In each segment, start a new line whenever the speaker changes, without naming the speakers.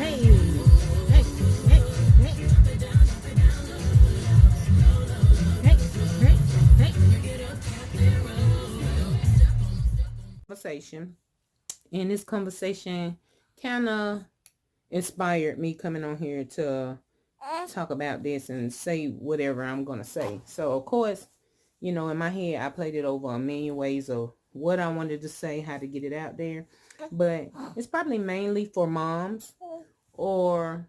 Hey, hey, hey, hey, hey, hey, hey. Conversation. And this conversation kind of inspired me coming on here to talk about this and say whatever I'm going to say. So, of course, in my head, I played it over a million ways of what I wanted to say, how to get it out there. But it's probably mainly for moms, or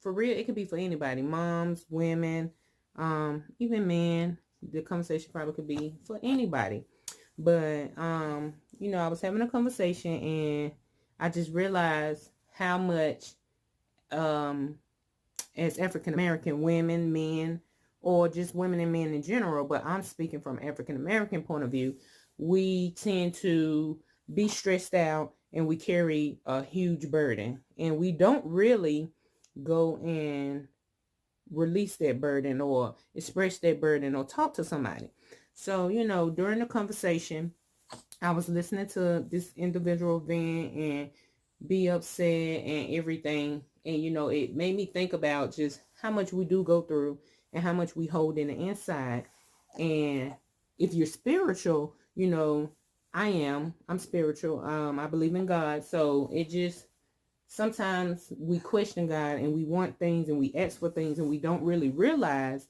for real, it could be for anybody. Moms, women, even men. The conversation probably could be for anybody. But, I was having a conversation and I just realized how much, um, as African American women, men, or just women and men in general, but I'm speaking from African American point of view, we tend to be stressed out and we carry a huge burden, and we don't really go and release that burden or express that burden or talk to somebody. So, during the conversation, I was listening to this individual vent and be upset and everything. And, it made me think about just how much we do go through and how much we hold in the inside. And if you're spiritual, I'm spiritual. I believe in God. So it just, sometimes we question God and we want things and we ask for things and we don't really realize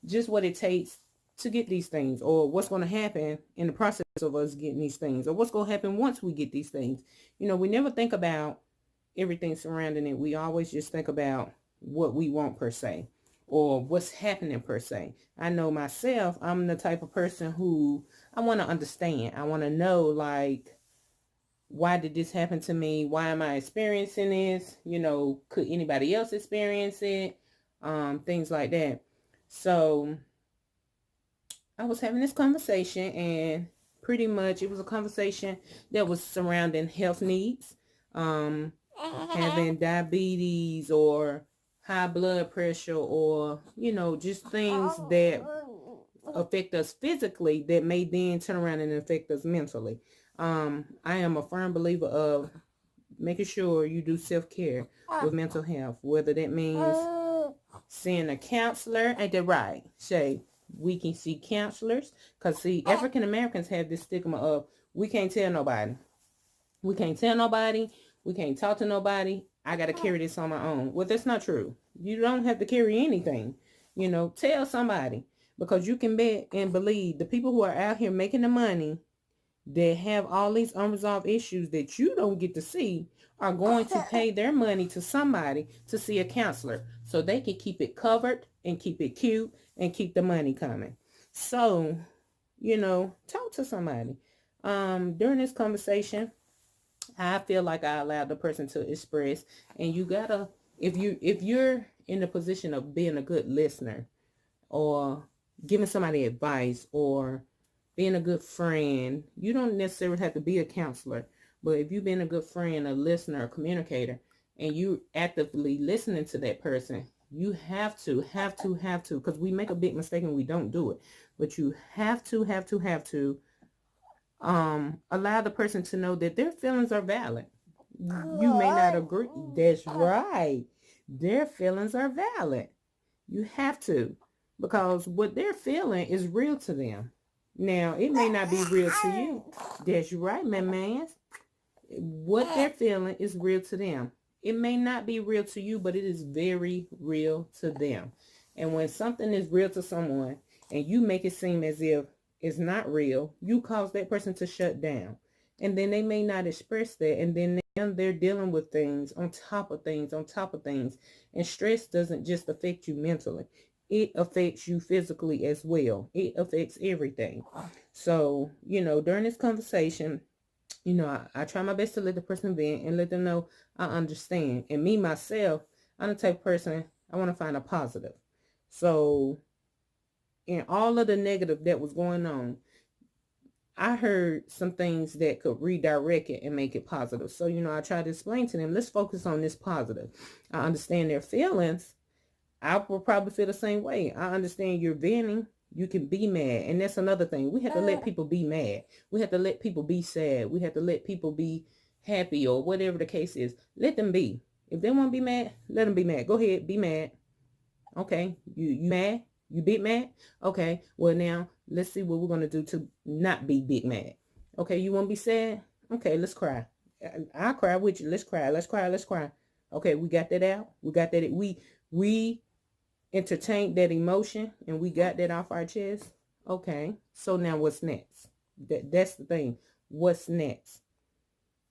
just what it takes to get these things, or what's going to happen in the process of us getting these things, or what's going to happen once we get these things. We never think about everything surrounding it. We always just think about what we want per se, or what's happening per se. I know myself, I'm the type of person who I want to understand. I want to know, like, why did this happen to me? Why am I experiencing this? Could anybody else experience it? Things like that. So I was having this conversation, and pretty much it was a conversation that was surrounding health needs, having diabetes or high blood pressure, or, just things that affect us physically that may then turn around and affect us mentally. I am a firm believer of making sure you do self-care with mental health, whether that means seeing a counselor. Ain't that right, Shay? We can see counselors, because see, African Americans have this stigma of we can't tell nobody. We can't tell nobody. We can't talk to nobody. I got to carry this on my own. Well, that's not true. You don't have to carry anything. Tell somebody, because you can bet and believe the people who are out here making the money that have all these unresolved issues that you don't get to see are going to pay their money to somebody to see a counselor so they can keep it covered and keep it cute and keep the money coming. So, talk to somebody. During this conversation, I feel like I allowed the person to express, and you gotta, if you're in the position of being a good listener, or giving somebody advice, or being a good friend, you don't necessarily have to be a counselor, but if you've been a good friend, a listener, a communicator, and you actively listening to that person, you have to, because we make a big mistake and we don't do it, but you have to allow the person to know that their feelings are valid. You may not agree. That's right. Their feelings are valid. You have to, because what they're feeling is real to them. Now, it may not be real to you. That's right, my man. What they're feeling is real to them. It may not be real to you, but it is very real to them. And when something is real to someone and you make it seem as if it's not real, you cause that person to shut down. And then they may not express that. And then they're dealing with things on top of things on top of things. And stress doesn't just affect you mentally. It affects you physically as well. It affects everything. So, during this conversation, I try my best to let the person vent and let them know I understand. And me, myself, I'm the type of person, I want to find a positive. So in all of the negative that was going on, I heard some things that could redirect it and make it positive. So, I try to explain to them, let's focus on this positive. I understand their feelings. I will probably feel the same way. I understand you're venting. You can be mad. And that's another thing. We have to let people be mad. We have to let people be sad. We have to let people be happy, or whatever the case is. Let them be. If they want to be mad, let them be mad. Go ahead, be mad. Okay, you mad? You big mad? Okay, well now let's see what we're gonna do to not be big mad. Okay, you want to be sad? Okay, let's cry. I'll cry with you. Let's cry. Let's cry. Let's cry. Okay, we got that out. We got that. We entertained that emotion and we got that off our chest. Okay, so now what's next? That's the thing. What's next?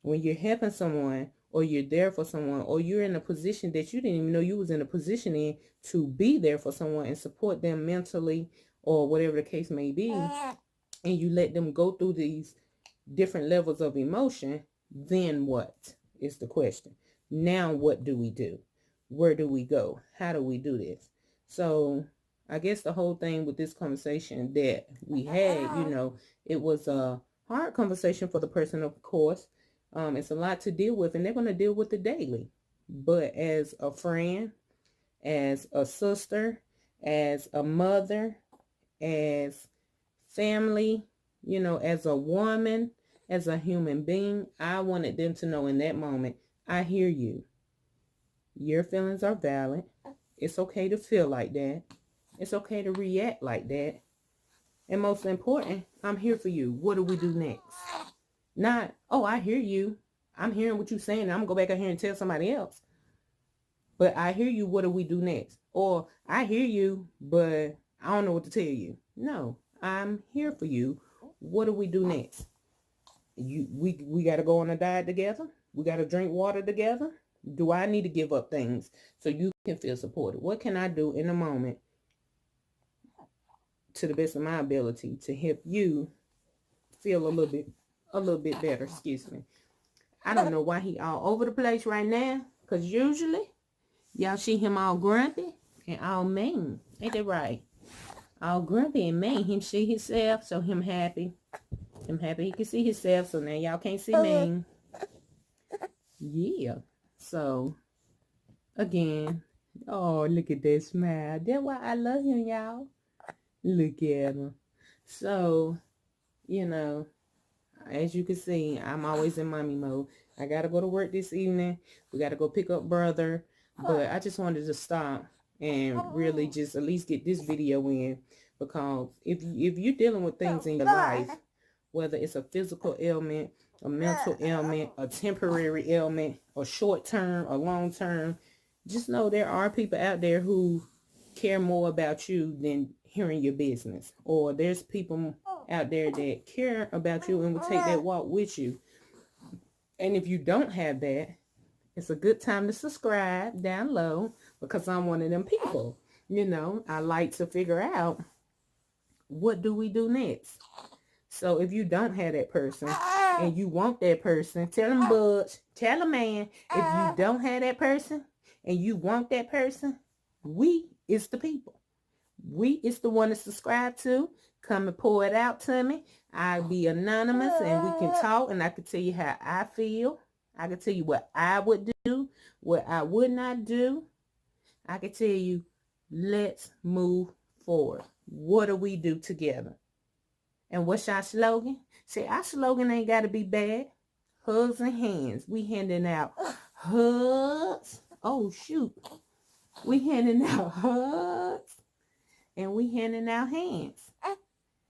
When you're helping someone, or you're there for someone, or you're in a position that you didn't even know you was in a position in to be there for someone and support them mentally or whatever the case may be, and you let them go through these different levels of emotion, then what is the question? Now what do we do? Where do we go? How do we do this? So I guess the whole thing with this conversation that we had, it was a hard conversation for the person, of course. It's a lot to deal with, and they're going to deal with it daily. But as a friend, as a sister, as a mother, as family, as a woman, as a human being, I wanted them to know in that moment, I hear you. Your feelings are valid. It's okay to feel like that. It's okay to react like that. And most important, I'm here for you. What do we do next? Not, oh, I hear you. I'm hearing what you're saying. I'm going to go back out here and tell somebody else. But I hear you. What do we do next? Or I hear you, but I don't know what to tell you. No, I'm here for you. What do we do next? We got to go on a diet together. We got to drink water together. Do I need to give up things so you can feel supported? What can I do in a moment to the best of my ability to help you feel a little bit better? Excuse me. I don't know why he all over the place right now, because usually y'all see him all grumpy and all mean. Ain't that right? All grumpy and mean. Him see himself, so him happy. Him happy he can see himself, so now y'all can't see mean. Yeah. So, again, oh, look at that smile. That's why I love him, y'all. Look at him. So, as you can see, I'm always in mommy mode. I got to go to work this evening. We got to go pick up brother. But I just wanted to stop and really just at least get this video in. Because if you're dealing with things in your life, whether it's a physical ailment, a mental ailment, a temporary ailment, a short term, a long term, just know there are people out there who care more about you than hearing your business. Or there's people out there that care about you and will take that walk with you. And if you don't have that, it's a good time to subscribe down low, because I'm one of them people. I like to figure out, what do we do next? So if you don't have that person and you want that person, tell them Budge, tell a man, if you don't have that person and you want that person, we is the people. We is the one to subscribe to. Come and pour it out to me. I'll be anonymous and we can talk, and I can tell you how I feel. I can tell you what I would do, what I would not do. I can tell you, let's move forward. What do we do together? And what's our slogan? See, our slogan ain't got to be bad. Hugs and hands. We handing out hugs. Oh, shoot. We handing out hugs. And we handing out hands.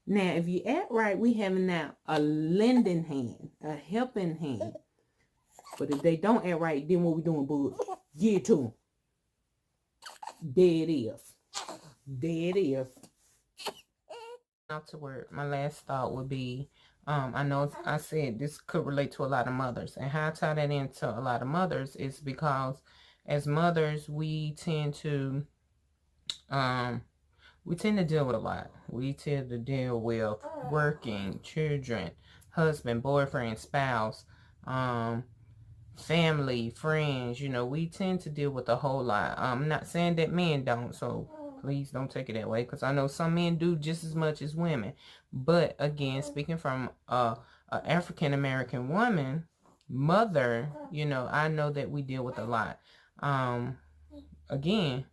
Now, if you act right, we having out a lending hand, a helping hand. But if they don't act right, then what we doing, bud? Give it to them. There it is. There it is. Not to work. My last thought would be, I know I said this could relate to a lot of mothers. And how I tie that into a lot of mothers is because as mothers, we tend to deal with a lot. We tend to deal with working, children, husband, boyfriend, spouse, family, friends. We tend to deal with a whole lot. I'm not saying that men don't, so please don't take it that way, because I know some men do just as much as women. But again, speaking from a African American woman, mother, I know that we deal with a lot. Again,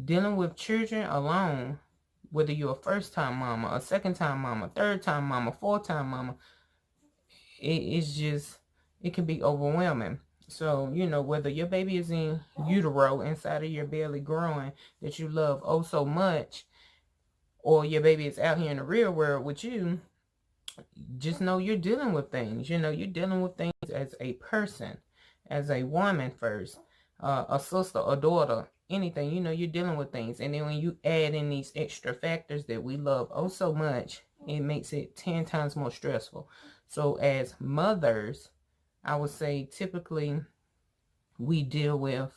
dealing with children alone, whether you're a first-time mama, a second-time mama, third-time mama, fourth-time mama, it can be overwhelming. So, you know, whether your baby is in utero, inside of your belly growing, that you love oh so much, or your baby is out here in the real world with you, just know you're dealing with things. You know, you're dealing with things as a person, as a woman first, a sister, a daughter, anything. You know, you're dealing with things. And then when you add in these extra factors that we love oh so much, it makes it 10 times more stressful. So as mothers, I would say typically we deal with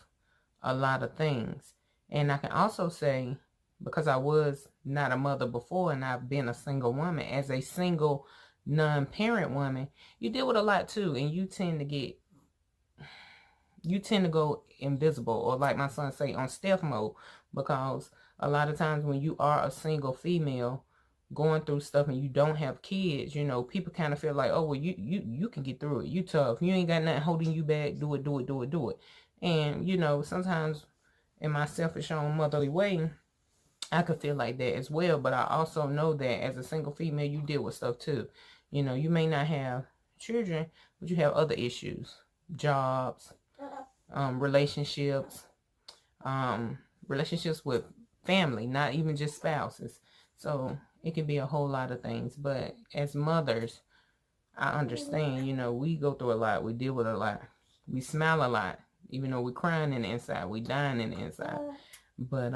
a lot of things. And I can also say, because I was not a mother before and I've been a single woman, as a single non-parent woman, you deal with a lot too. And you tend to go invisible, or like my son say, on stealth mode, because a lot of times when you are a single female going through stuff and you don't have kids, you know, people kind of feel like, oh, well, you can get through it. You tough. You ain't got nothing holding you back. Do it. And, you know, sometimes in my selfish own motherly way, I could feel like that as well. But I also know that as a single female, you deal with stuff too. You know, you may not have children, but you have other issues, jobs, relationships with family, not even just spouses. So it can be a whole lot of things. But as mothers, I understand, you know, we go through a lot. We deal with a lot. We smile a lot. Even though we're crying in the inside, we dying in the inside. But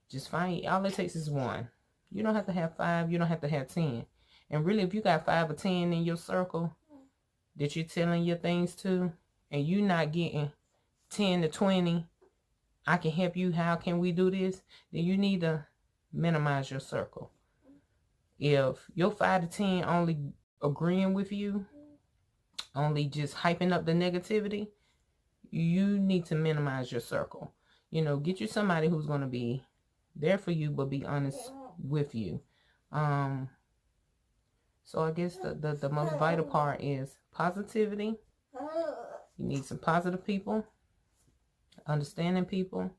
just find, all it takes is one. You don't have to have 5. You don't have to have 10. And really, if you got 5 or 10 in your circle that you're telling your things to, and you're not getting 10 to 20, I can help you, how can we do this? Then you need to minimize your circle. If your 5 to 10 only agreeing with you, only just hyping up the negativity, you need to minimize your circle. You know, get you somebody who's going to be there for you, but be honest with you. So I guess the most vital part is positivity. You need some positive people, understanding people.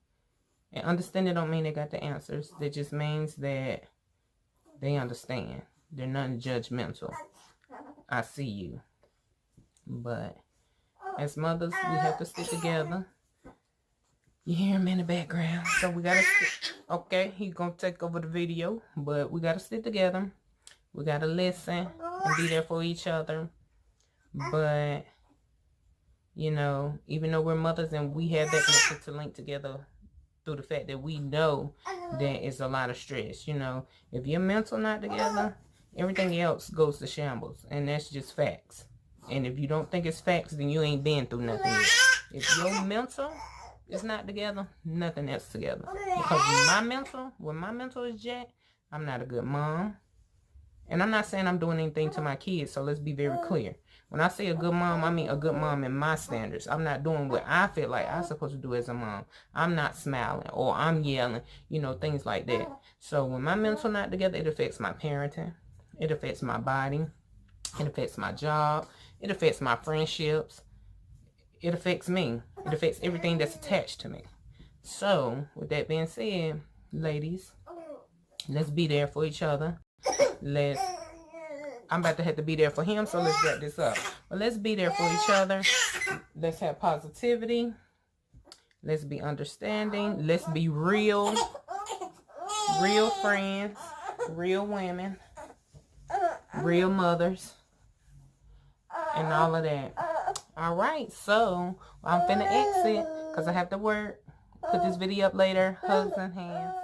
And understanding don't mean they got the answers. That just means that they understand. They're not judgmental. I see you. But as mothers, we have to stick together. You hear him in the background. So we got to stick. Okay, he's going to take over the video. But we got to stick together. We got to listen and be there for each other. But, you know, even though we're mothers and we have that connection to link together through the fact that we know that it's a lot of stress. You know, if your mental not together, everything else goes to shambles. And that's just facts. And if you don't think it's facts, then you ain't been through nothing yet. If your mental is not together, nothing else together. Because when my mental is jacked, I'm not a good mom. And I'm not saying I'm doing anything to my kids, so let's be very clear. When I say a good mom, I mean a good mom in my standards. I'm not doing what I feel like I'm supposed to do as a mom. I'm not smiling or I'm yelling, you know, things like that. So when my mental not together, it affects my parenting. It affects my body. It affects my job. It affects my friendships. It affects me. It affects everything that's attached to me. So, with that being said, ladies, let's be there for each other. I'm about to have to be there for him, so let's wrap this up. But let's be there for each other. Let's have positivity. Let's be understanding. Let's be real. Real friends. Real women. Real mothers. And all of that. Alright, so I'm finna exit because I have to work. Put this video up later. Hugs and hands.